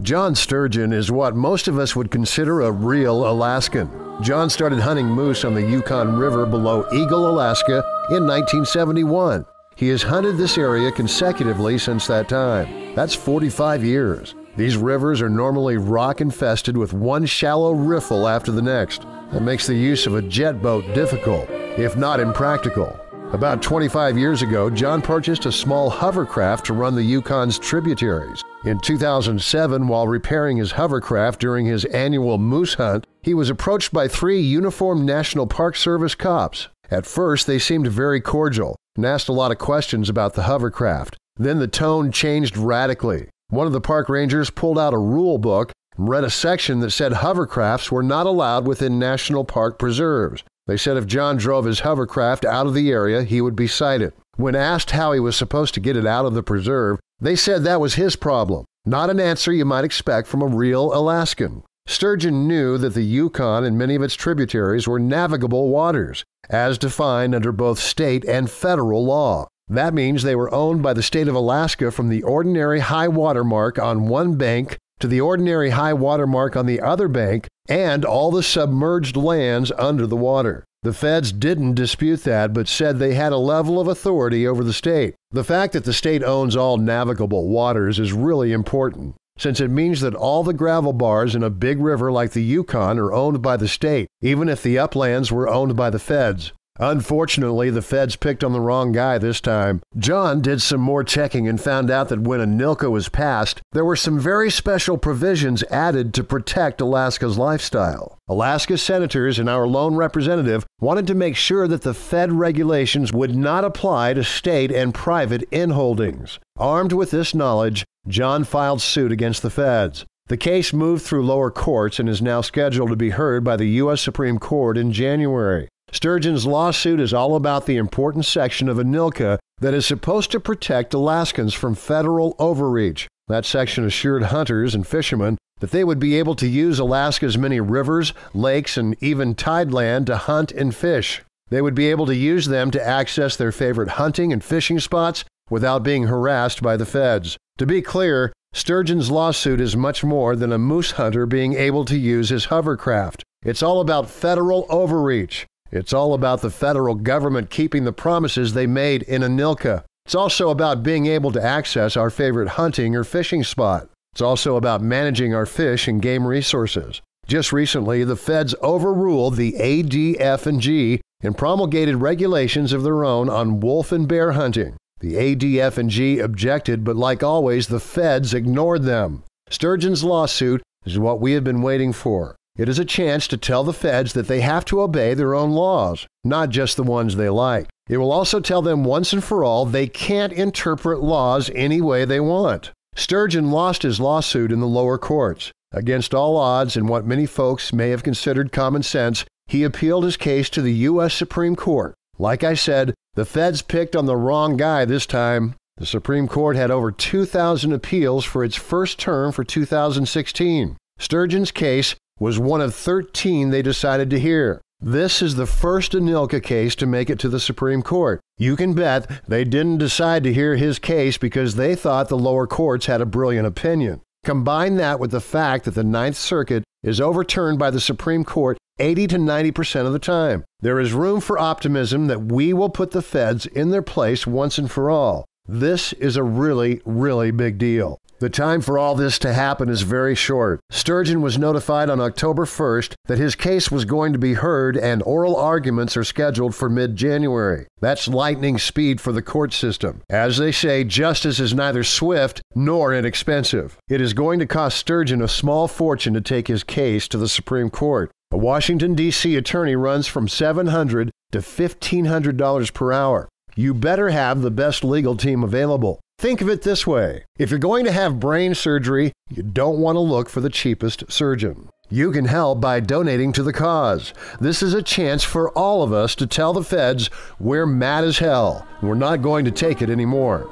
John Sturgeon is what most of us would consider a real Alaskan. John started hunting moose on the Yukon River below Eagle, Alaska in 1971. He has hunted this area consecutively since that time. That's 45 years. These rivers are normally rock-infested with one shallow riffle after the next. That makes the use of a jet boat difficult, if not impractical. About 25 years ago, John purchased a small hovercraft to run the Yukon's tributaries. In 2007, while repairing his hovercraft during his annual moose hunt, he was approached by 3 uniformed National Park Service cops. At first, they seemed very cordial and asked a lot of questions about the hovercraft. Then the tone changed radically. One of the park rangers pulled out a rule book and read a section that said hovercrafts were not allowed within national park preserves. They said if John drove his hovercraft out of the area, he would be cited. When asked how he was supposed to get it out of the preserve, they said that was his problem, not an answer you might expect from a real Alaskan. Sturgeon knew that the Yukon and many of its tributaries were navigable waters, as defined under both state and federal law. That means they were owned by the state of Alaska from the ordinary high water mark on one bank to the ordinary high water mark on the other bank, and all the submerged lands under the water. The feds didn't dispute that, but said they had a level of authority over the state. The fact that the state owns all navigable waters is really important, since it means that all the gravel bars in a big river like the Yukon are owned by the state, even if the uplands were owned by the feds. Unfortunately, the feds picked on the wrong guy this time. John did some more checking and found out that when ANILCA was passed, there were some very special provisions added to protect Alaska's lifestyle. Alaska senators and our lone representative wanted to make sure that the Fed regulations would not apply to state and private inholdings. Armed with this knowledge, John filed suit against the feds. The case moved through lower courts and is now scheduled to be heard by the U.S. Supreme Court in January. Sturgeon's lawsuit is all about the important section of ANILCA that is supposed to protect Alaskans from federal overreach. That section assured hunters and fishermen that they would be able to use Alaska's many rivers, lakes, and even tideland to hunt and fish. They would be able to use them to access their favorite hunting and fishing spots without being harassed by the feds. To be clear, Sturgeon's lawsuit is much more than a moose hunter being able to use his hovercraft. It's all about federal overreach. It's all about the federal government keeping the promises they made in ANILCA. It's also about being able to access our favorite hunting or fishing spot. It's also about managing our fish and game resources. Just recently, the feds overruled the ADF&G and promulgated regulations of their own on wolf and bear hunting. The ADF&G objected, but like always, the feds ignored them. Sturgeon's lawsuit is what we have been waiting for. It is a chance to tell the feds that they have to obey their own laws, not just the ones they like. It will also tell them once and for all they can't interpret laws any way they want. Sturgeon lost his lawsuit in the lower courts. Against all odds and what many folks may have considered common sense, he appealed his case to the U.S. Supreme Court. Like I said, the feds picked on the wrong guy this time. The Supreme Court had over 2,000 appeals for its first term for 2016. Sturgeon's case was one of 13 they decided to hear. This is the first ANILCA case to make it to the Supreme Court. You can bet they didn't decide to hear his case because they thought the lower courts had a brilliant opinion. Combine that with the fact that the Ninth Circuit is overturned by the Supreme Court 80 to 90% of the time. There is room for optimism that we will put the feds in their place once and for all. This is a really, really big deal. The time for all this to happen is very short. Sturgeon was notified on October 1st that his case was going to be heard and oral arguments are scheduled for mid-January. That's lightning speed for the court system. As they say, justice is neither swift nor inexpensive. It is going to cost Sturgeon a small fortune to take his case to the Supreme Court. A Washington, D.C. attorney runs from $700 to $1,500 per hour. You better have the best legal team available. Think of it this way. If you're going to have brain surgery, you don't want to look for the cheapest surgeon. You can help by donating to the cause. This is a chance for all of us to tell the feds we're mad as hell. We're not going to take it anymore.